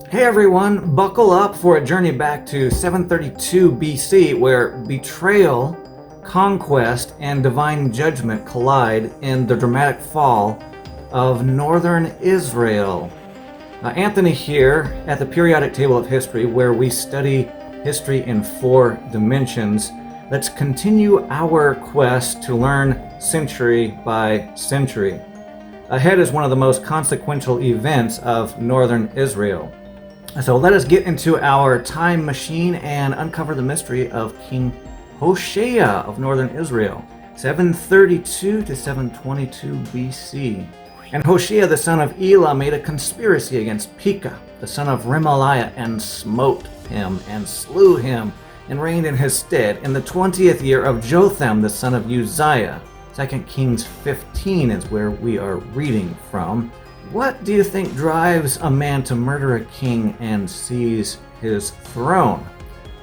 Hey everyone, buckle up for a journey back to 732 BC where betrayal, conquest, and divine judgment collide in the dramatic fall of northern Israel. Anthony here at the periodic table of history where we study history in 4 dimensions. Let's continue our quest to learn century by century. Ahead is one of the most consequential events of northern Israel. So let us get into our time machine and uncover the mystery of King Hoshea of northern Israel, 732 to 722 BC. And Hoshea the son of Elah made a conspiracy against Pekah, the son of Remaliah, and smote him and slew him and reigned in his stead in the 20th year of Jotham the son of Uzziah. 2 Kings 15 is where we are reading from. What do you think drives a man to murder a king and seize his throne?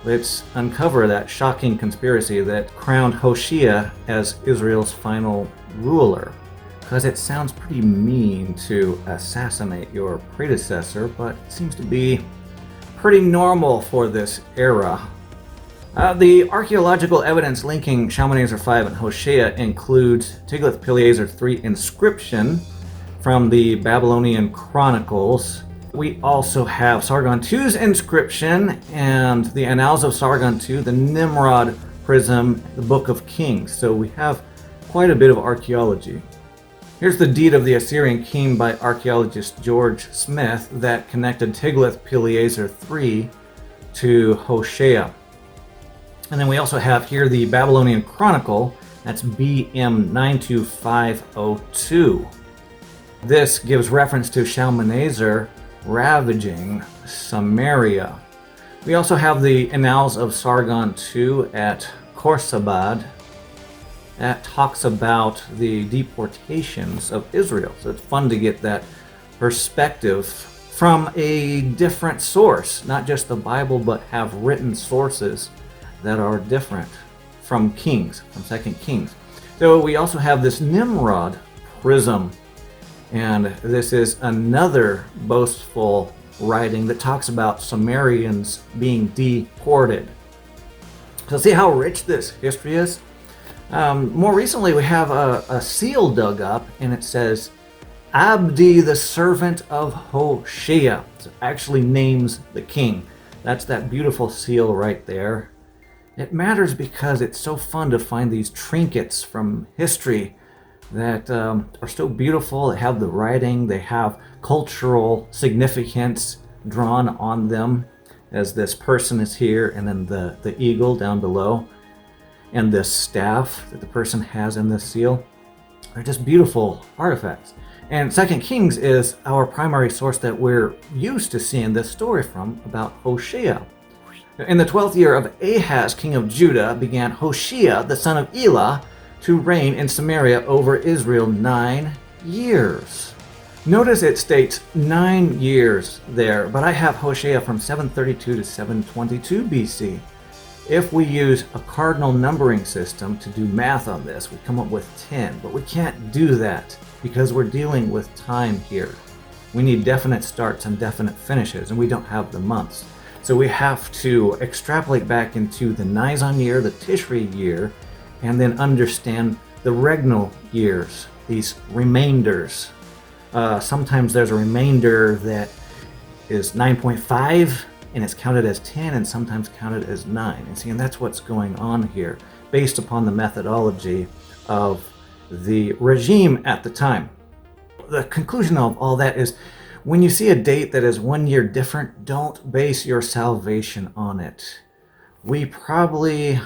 Let's uncover that shocking conspiracy that crowned Hoshea as Israel's final ruler. Because it sounds pretty mean to assassinate your predecessor, but it seems to be pretty normal for this era. The archaeological evidence linking Shamanazar 5 and Hoshea includes Tiglath-Pileser III inscription from the Babylonian Chronicles. We also have Sargon II's inscription and the Annals of Sargon II, the Nimrod Prism, the Book of Kings. So we have quite a bit of archaeology. Here's the deed of the Assyrian king by archaeologist George Smith that connected Tiglath-Pileser III to Hoshea. And then we also have here the Babylonian Chronicle, that's BM 92502. This gives reference to Shalmaneser ravaging Samaria. We also have the Annals of Sargon II at Khorsabad. That talks about the deportations of Israel. So it's fun to get that perspective from a different source, not just the Bible, but have written sources that are different from Kings, from 2 Kings. So we also have this Nimrod Prism. And this is another boastful writing that talks about Sumerians being deported. So see how rich this history is? More recently, we have a seal dug up, and it says, Abdi, the servant of Hoshea. So it actually names the king. That's that beautiful seal right there. It matters because it's so fun to find these trinkets from history that are so beautiful. They have the writing, they have cultural significance drawn on them, as this person is here, and then the eagle down below, and this staff that the person has in this seal. They're just beautiful artifacts. And 2 Kings is our primary source that we're used to seeing this story from about Hoshea. In the 12th year of Ahaz, king of Judah, began Hoshea, the son of Elah, to reign in Samaria over Israel 9 years. Notice it states 9 years there, but I have Hoshea from 732 to 722 BC. If we use a cardinal numbering system to do math on this, we come up with 10, but we can't do that because we're dealing with time here. We need definite starts and definite finishes, and we don't have the months. So we have to extrapolate back into the Nisan year, the Tishri year, and then understand the regnal years, these remainders. Sometimes there's a remainder that is 9.5 and it's counted as 10 and sometimes counted as 9. And that's what's going on here based upon the methodology of the regime at the time. The conclusion of all that is when you see a date that is 1 year different, don't base your salvation on it. We probably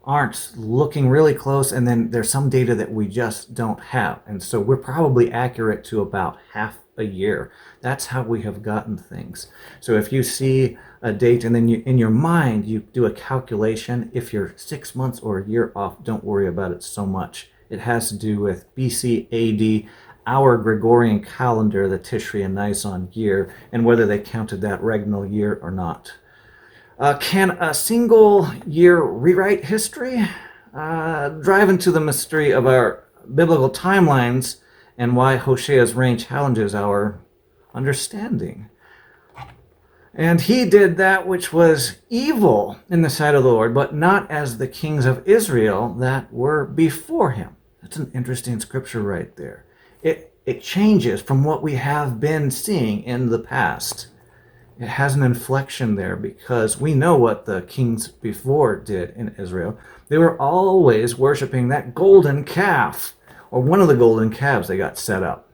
aren't looking really close, and then there's some data that we just don't have, and so we're probably accurate to about half a year. That's how we have gotten things. So if you see a date and then in your mind you do a calculation, if you're 6 months or a year off, don't worry about it so much. It has to do with BC AD, our Gregorian calendar, the Tishri and Nisan year, and whether they counted that regnal year or not. Can a single year rewrite history? Drive into the mystery of our biblical timelines and why Hoshea's reign challenges our understanding. And he did that which was evil in the sight of the Lord, but not as the kings of Israel that were before him. That's an interesting scripture right there. It changes from what we have been seeing in the past. It has an inflection there because we know what the kings before did in Israel. They were always worshiping that golden calf, or one of the golden calves they got set up.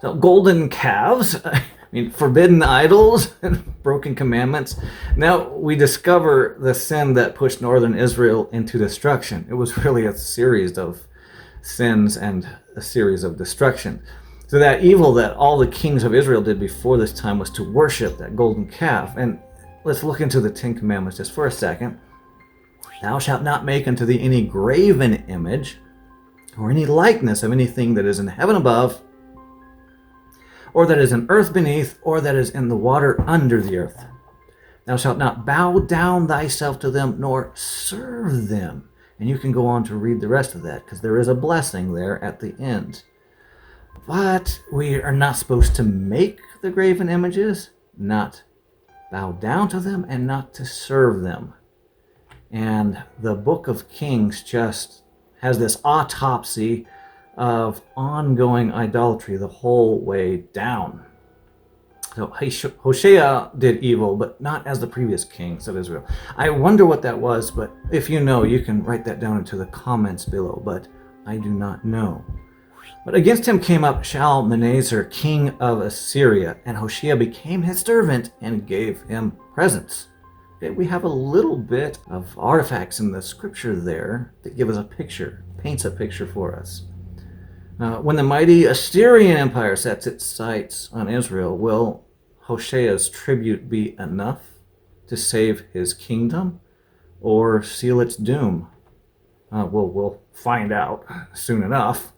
So golden calves, I mean, forbidden idols and broken commandments. Now we discover the sin that pushed northern Israel into destruction. It was really a series of sins and a series of destruction. So that evil that all the kings of Israel did before this time was to worship that golden calf. And let's look into the Ten Commandments just for a second. Thou shalt not make unto thee any graven image or any likeness of anything that is in heaven above, or that is in earth beneath, or that is in the water under the earth. Thou shalt not bow down thyself to them, nor serve them. And you can go on to read the rest of that, because there is a blessing there at the end. But we are not supposed to make the graven images, not bow down to them, and not to serve them. And the book of Kings just has this autopsy of ongoing idolatry the whole way down. So Hoshea did evil, but not as the previous kings of Israel. I wonder what that was, but if you know, you can write that down into the comments below, but I do not know. But against him came up Shalmaneser, king of Assyria, and Hoshea became his servant and gave him presents. Okay, we have a little bit of artifacts in the scripture there that give us a picture, paints a picture for us. When the mighty Assyrian Empire sets its sights on Israel, will Hoshea's tribute be enough to save his kingdom or seal its doom? We'll find out soon enough.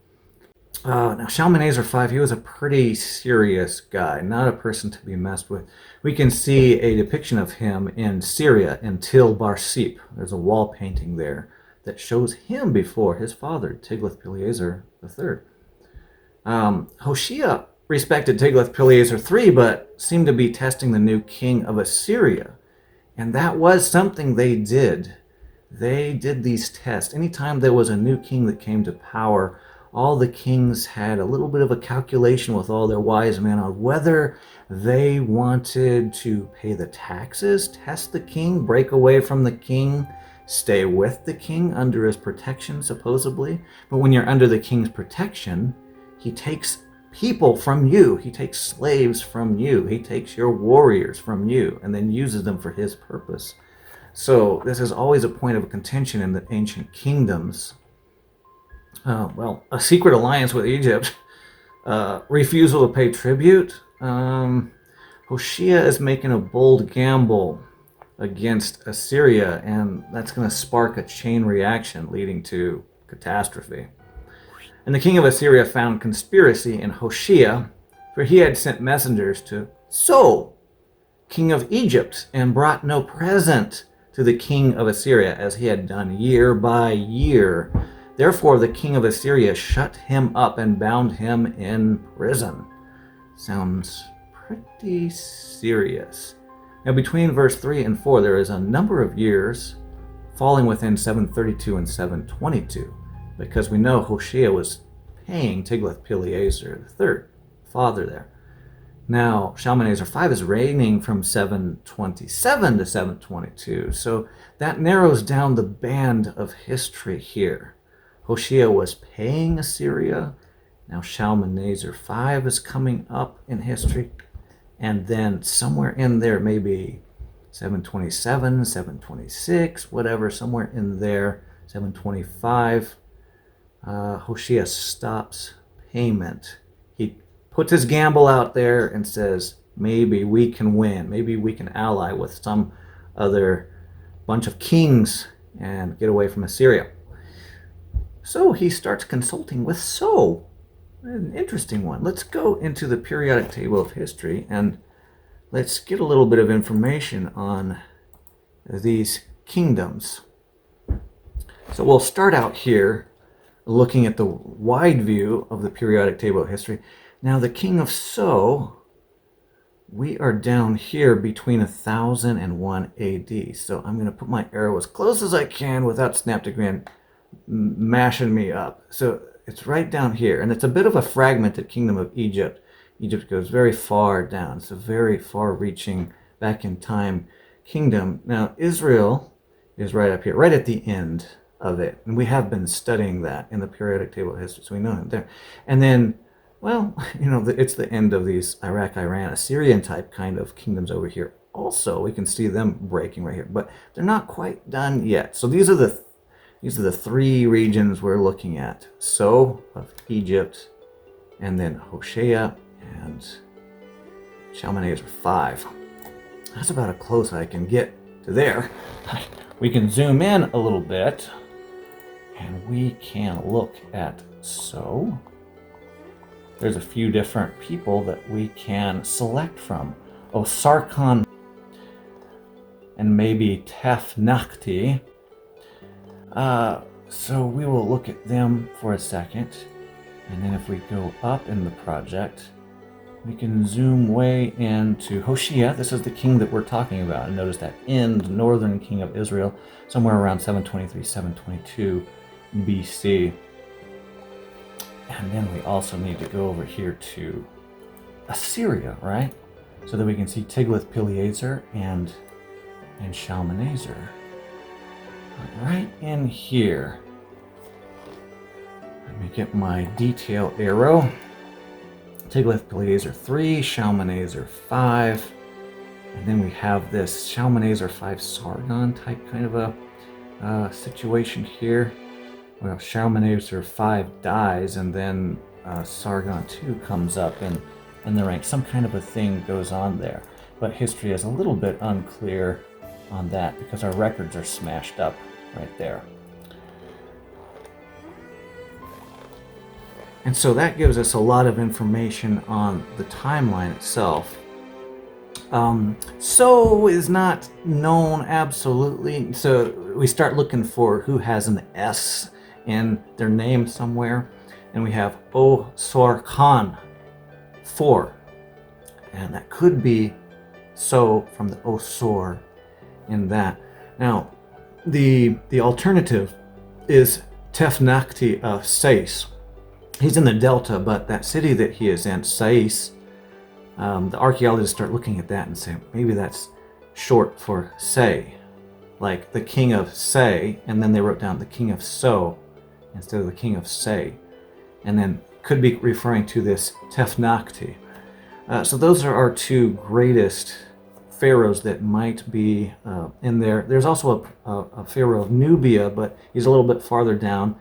Now, Shalmaneser V, he was a pretty serious guy, not a person to be messed with. We can see a depiction of him in Syria, in Tel Barsip. There's a wall painting there that shows him before his father, Tiglath-Pileser III. Hoshea respected Tiglath-Pileser III, but seemed to be testing the new king of Assyria. And that was something they did. They did these tests. Anytime there was a new king that came to power, all the kings had a little bit of a calculation with all their wise men on whether they wanted to pay the taxes, test the king, break away from the king, stay with the king under his protection, supposedly. But when you're under the king's protection, he takes people from you. He takes slaves from you. He takes your warriors from you and then uses them for his purpose. So this is always a point of contention in the ancient kingdoms. A secret alliance with Egypt, refusal to pay tribute. Hoshea is making a bold gamble against Assyria, and that's going to spark a chain reaction leading to catastrophe. And the king of Assyria found conspiracy in Hoshea, for he had sent messengers to So, king of Egypt, and brought no present to the king of Assyria, as he had done year by year. Therefore the king of Assyria shut him up and bound him in prison. Sounds pretty serious. Now between verse 3 and 4 there is a number of years falling within 732 and 722, because we know Hoshea was paying Tiglath-Pileser III, father there. Now Shalmaneser V is reigning from 727 to 722, so that narrows down the band of history here. Hoshea was paying Assyria. Now Shalmaneser V is coming up in history. And then somewhere in there, maybe 727, 726, whatever, somewhere in there, 725, Hoshea stops payment. He puts his gamble out there and says, maybe we can win. Maybe we can ally with some other bunch of kings and get away from Assyria. So he starts consulting with So, an interesting one. Let's go into the periodic table of history and let's get a little bit of information on these kingdoms. So we'll start out here looking at the wide view of the periodic table of history. Now the king of So we are down here between 1000 and 1 AD. So I'm going to put my arrow as close as I can without Snaptogram mashing me up. So it's right down here, and it's a bit of a fragmented kingdom of Egypt. Egypt goes very far down. It's a very far-reaching, back in time kingdom. Now, Israel is right up here, right at the end of it. And we have been studying that in the periodic table of history, so we know it there. And then, well, it's the end of these Iraq, Iran, Assyrian type kind of kingdoms over here. Also, we can see them breaking right here, but they're not quite done yet. So these are the three regions we're looking at. So of Egypt, and then Hoshea and Shamanazar 5. That's about as close I can get to there. We can zoom in a little bit, and we can look at So. There's a few different people that we can select from. Sarkhan and maybe Tefnachti. So we will look at them for a second. And then if we go up in the project, we can zoom way into Hoshea. This is the king that we're talking about. And notice that end, northern king of Israel, somewhere around 723, 722 BC. And then we also need to go over here to Assyria, right? So that we can see Tiglath-Pileser and Shalmaneser. Right in here. Let me get my detail arrow. Tiglath-Pileser 3, Shalmaneser 5. And then we have this Shalmaneser 5 Sargon type kind of a situation here. Well, Shalmaneser 5 dies, and then Sargon 2 comes up in the ranks. Some kind of a thing goes on there. But history is a little bit unclear on that because our records are smashed up right there. And so that gives us a lot of information on the timeline itself. So is not known absolutely. So we start looking for who has an S in their name somewhere. And we have Sarkhan 4. And that could be So from the Osor in that. Now, the alternative is Tefnachti of Sais. He's in the Delta, but that city that he is in, Sais, the archaeologists start looking at that and say, maybe that's short for Say, like the king of Say, and then they wrote down the king of So instead of the king of Say, and then could be referring to this Tefnachti. So those are our two greatest pharaohs that might be in there. There's also a pharaoh of Nubia, but he's a little bit farther down,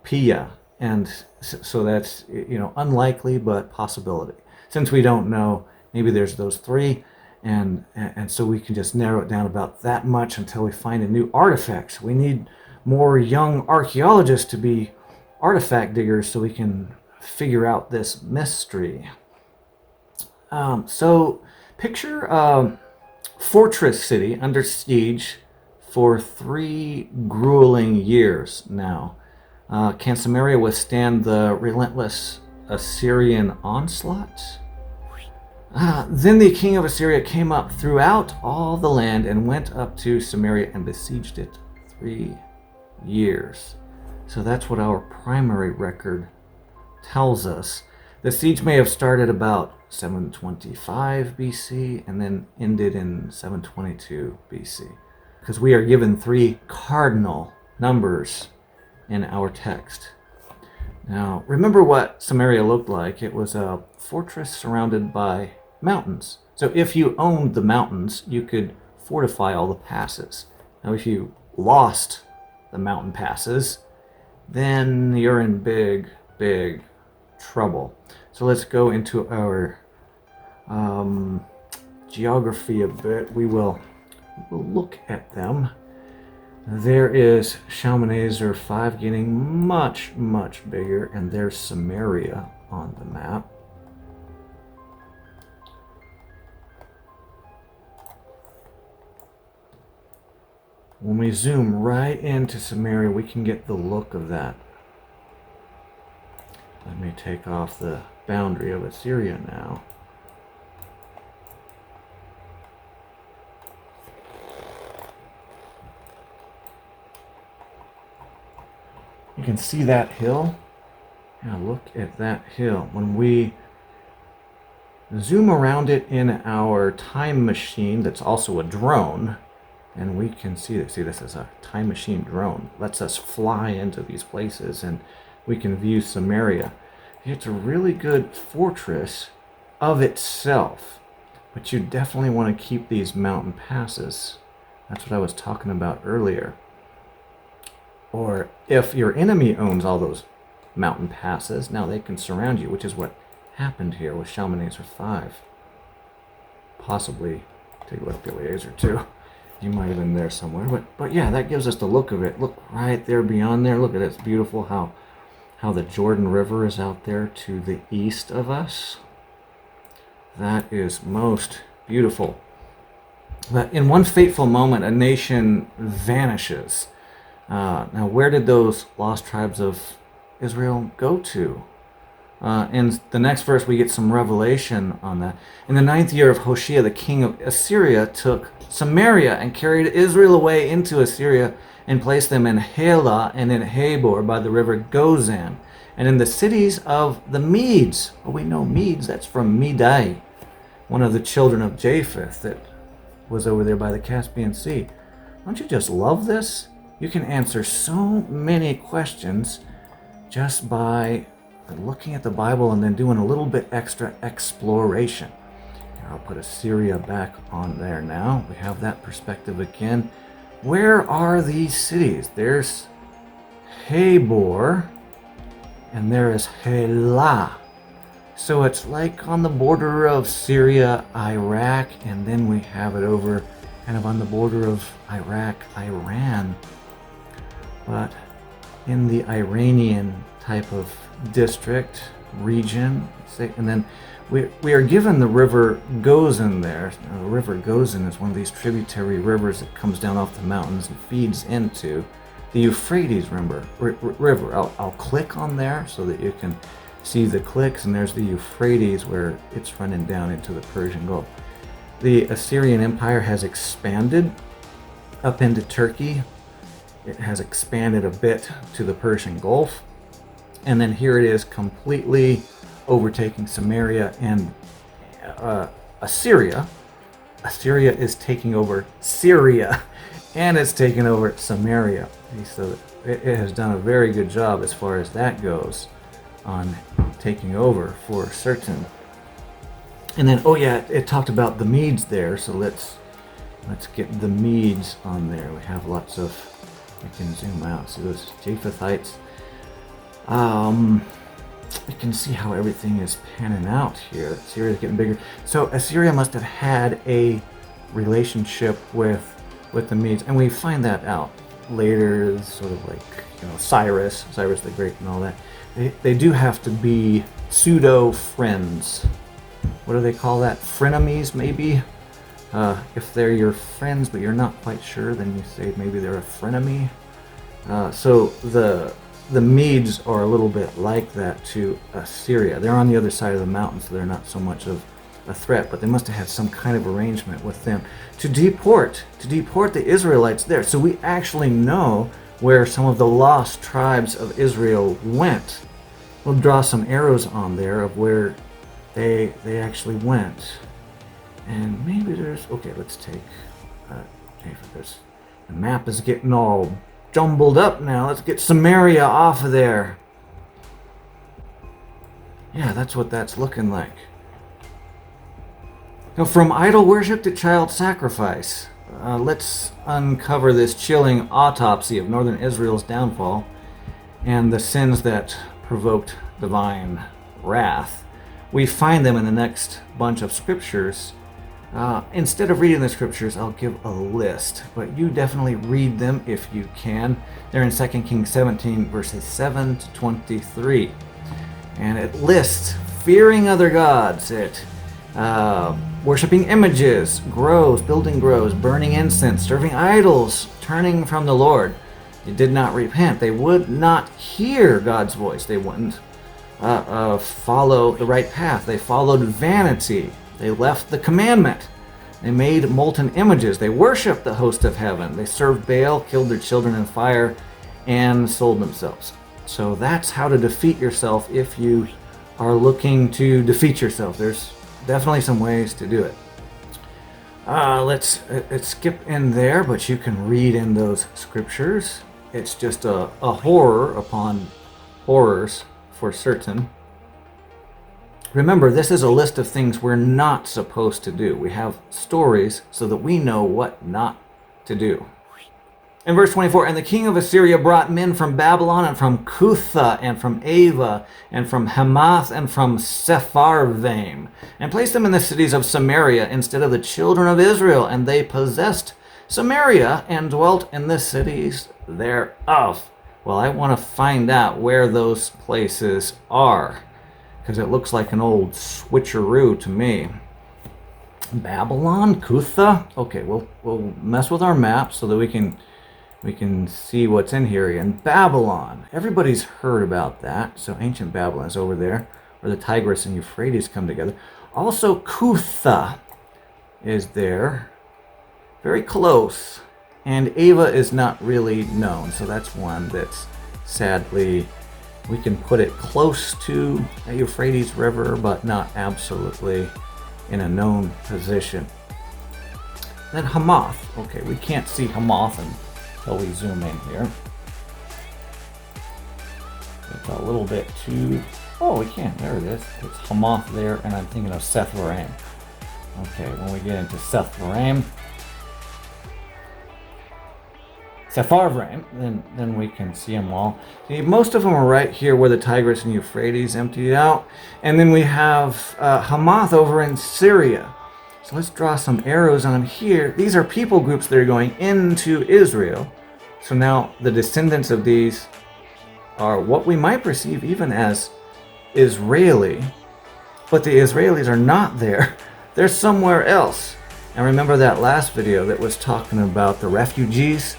Pia. And so that's, unlikely, but possibility. Since we don't know, maybe there's those three, and so we can just narrow it down about that much until we find a new artifact. We need more young archaeologists to be artifact diggers so we can figure out this mystery. So picture a fortress city under siege for 3 grueling years now. Can Samaria withstand the relentless Assyrian onslaught? Then the king of Assyria came up throughout all the land and went up to Samaria and besieged it 3 years. So that's what our primary record tells us. The siege may have started about 725 BC and then ended in 722 BC. Because we are given 3 cardinal numbers in our text. Now, remember what Samaria looked like. It was a fortress surrounded by mountains. So if you owned the mountains, you could fortify all the passes. Now, if you lost the mountain passes, then you're in big, big trouble. So let's go into our geography a bit. We'll look at them. There is Shalmaneser 5 getting much, much bigger, and there's Samaria on the map. When we zoom right into Samaria, we can get the look of that. Let me take off the boundary of Assyria now. can see that hill. Now look at that hill. When we zoom around it in our time machine, that's also a drone, and we can see this. See, this is a time machine drone. Lets us fly into these places, and we can view Samaria. It's a really good fortress of itself, but you definitely want to keep these mountain passes. That's what I was talking about earlier. Or if your enemy owns all those mountain passes, now they can surround you, which is what happened here with Shamanazar 5. Possibly Tiglath-Pileser too. You might have been there somewhere, but yeah, that gives us the look of it. Look right there beyond there. Look at it. It's beautiful how the Jordan River is out there to the east of us. That is most beautiful. But in one fateful moment, a nation vanishes. Now, where did those lost tribes of Israel go to? In the next verse, we get some revelation on that. In the 9th year of Hoshea, the king of Assyria took Samaria and carried Israel away into Assyria and placed them in Halah and in Habor by the river Gozan and in the cities of the Medes. Oh, we know Medes, that's from Medai, one of the children of Japheth that was over there by the Caspian Sea. Don't you just love this? You can answer so many questions just by looking at the Bible and then doing a little bit extra exploration. Here, I'll put Assyria back on there now. We have that perspective again. Where are these cities? There's Habor and there is Halah. So it's like on the border of Syria, Iraq, and then we have it over kind of on the border of Iraq, Iran. But in the Iranian type of district, region, and then we are given the river Gozan there. Now, the river Gozan is one of these tributary rivers that comes down off the mountains and feeds into the Euphrates river. I'll click on there so that you can see the clicks, and there's the Euphrates where it's running down into the Persian Gulf. The Assyrian Empire has expanded up into Turkey. It has expanded a bit to the Persian Gulf. And then here it is completely overtaking Samaria and Assyria. Assyria is taking over Syria and it's taken over Samaria. So it has done a very good job as far as that goes on taking over for certain. And then, oh yeah, it talked about the Medes there. So let's get the Medes on there. We have lots of, we can zoom out. See those Japhethites. You can see how everything is panning out here. Assyria is getting bigger. So Assyria must have had a relationship with the Medes, and we find that out later, sort of like, Cyrus the Great and all that. They do have to be pseudo friends. What do they call that? Frenemies, maybe? If they're your friends but you're not quite sure, then you say maybe they're a frenemy. So the Medes are a little bit like that to Assyria. They're on the other side of the mountain, so they're not so much of a threat, but they must have had some kind of arrangement with them to deport the Israelites there. So we actually know where some of the lost tribes of Israel went. We'll draw some arrows on there of where they actually went. And maybe there's, okay, let's take, the map is getting all jumbled up now. Let's get Samaria off of there. Yeah, that's what that's looking like. Now, from idol worship to child sacrifice, let's uncover this chilling autopsy of northern Israel's downfall and the sins that provoked divine wrath. We find them in the next bunch of scriptures. Instead of reading the scriptures, I'll give a list, but you definitely read them if you can. They're in 2 Kings 17, verses 7 to 23. And it lists fearing other gods, worshiping images, building groves, burning incense, serving idols, turning from the Lord. They did not repent. They would not hear God's voice. They wouldn't follow the right path. They followed vanity. They left the commandment. They made molten images. They worshipped the host of heaven. They served Baal, killed their children in fire, and sold themselves. So that's how to defeat yourself if you are looking to defeat yourself. There's definitely some ways to do it. Let's skip in there, but you can read in those scriptures. It's just a horror upon horrors for certain. Remember, this is a list of things we're not supposed to do. We have stories so that we know what not to do. In verse 24, and the king of Assyria brought men from Babylon and from Cutha and from Ava and from Hamath and from Sepharvaim and placed them in the cities of Samaria instead of the children of Israel. And they possessed Samaria and dwelt in the cities thereof. Well, I want to find out where those places are, because it looks like an old switcheroo to me. Babylon, Cutha. Okay, we'll mess with our map so that we can see what's in here. In Babylon, everybody's heard about that. So ancient Babylon is over there, where the Tigris and Euphrates come together. Also, Cutha is there, very close. And Ava is not really known, so that's one that's sadly, we can put it close to the Euphrates River, but not absolutely in a known position. Then Hamath. Okay, we can't see Hamath until we zoom in here. It's a little bit too... Oh, we can. There it is. It's Hamath there, and I'm thinking of Sepharvaim. Okay, when we get into Sepharvaim, then we can see them all. See, most of them are right here where the Tigris and Euphrates emptied out. And then we have Hamath over in Syria. So let's draw some arrows on here. These are people groups that are going into Israel. So now the descendants of these are what we might perceive even as Israeli. But the Israelis are not there. They're somewhere else. And remember that last video that was talking about the refugees?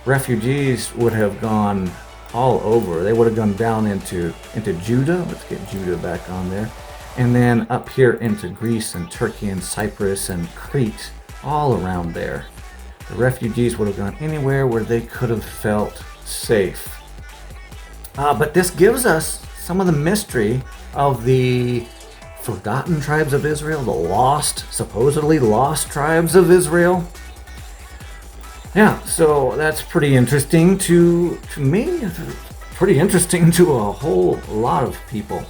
Refugees would have gone all over. They would have gone down into Judah. Let's get Judah back on there. And then up here into Greece and Turkey and Cyprus and Crete, all around there. The refugees would have gone anywhere where they could have felt safe. But this gives us some of the mystery of the forgotten tribes of Israel, the lost, supposedly lost tribes of Israel. Yeah, so that's pretty interesting to me, pretty interesting to a whole lot of people.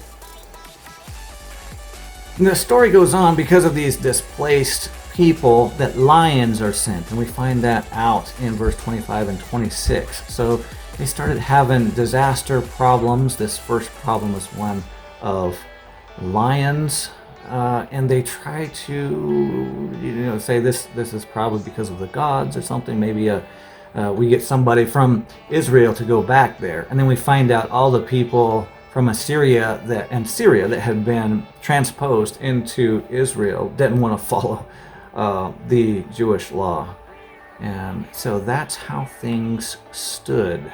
And the story goes on because of these displaced people that lions are sent, and we find that out in verse 25 and 26. So they started having disaster problems. This first problem was one of lions. And they try to, say this is probably because of the gods or something. Maybe we get somebody from Israel to go back there, and then we find out all the people from Assyria and Syria that had been transposed into Israel didn't want to follow the Jewish law, and so that's how things stood.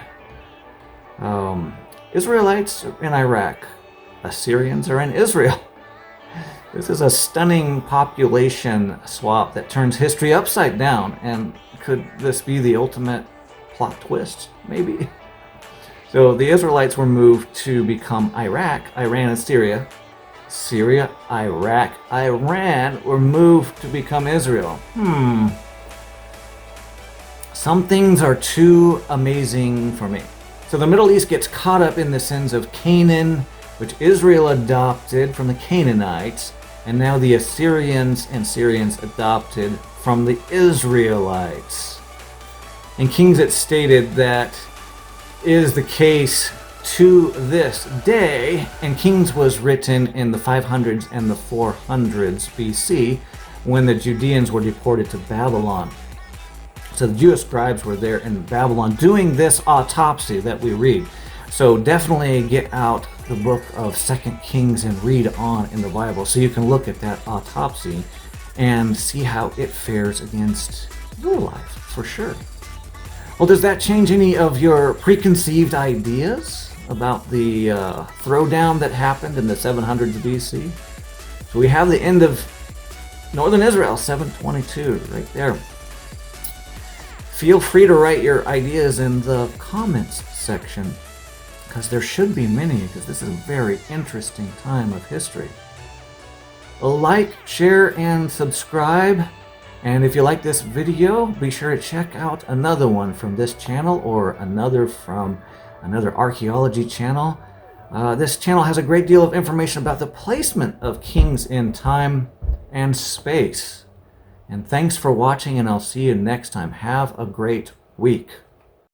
Israelites are in Iraq, Assyrians are in Israel. This is a stunning population swap that turns history upside down. And could this be the ultimate plot twist? Maybe. So the Israelites were moved to become Iraq, Iran, and Syria. Syria, Iraq, Iran were moved to become Israel. Some things are too amazing for me. So the Middle East gets caught up in the sins of Canaan, which Israel adopted from the Canaanites, and now the Assyrians and Syrians adopted from the Israelites. In Kings it stated that is the case to this day, and Kings was written in the 500s and the 400s BC when the Judeans were deported to Babylon. So the Jewish scribes were there in Babylon doing this autopsy that we read. So definitely get out the book of 2 Kings and read on in the Bible so you can look at that autopsy and see how it fares against your life, for sure. Well, does that change any of your preconceived ideas about the throwdown that happened in the 700s BC? So we have the end of Northern Israel, 722, right there. Feel free to write your ideas in the comments section. because there should be many, because this is a very interesting time of history. Like, share, and subscribe. And if you like this video, be sure to check out another one from this channel or another from another archaeology channel. This channel has a great deal of information about the placement of kings in time and space. And thanks for watching, and I'll see you next time. Have a great week.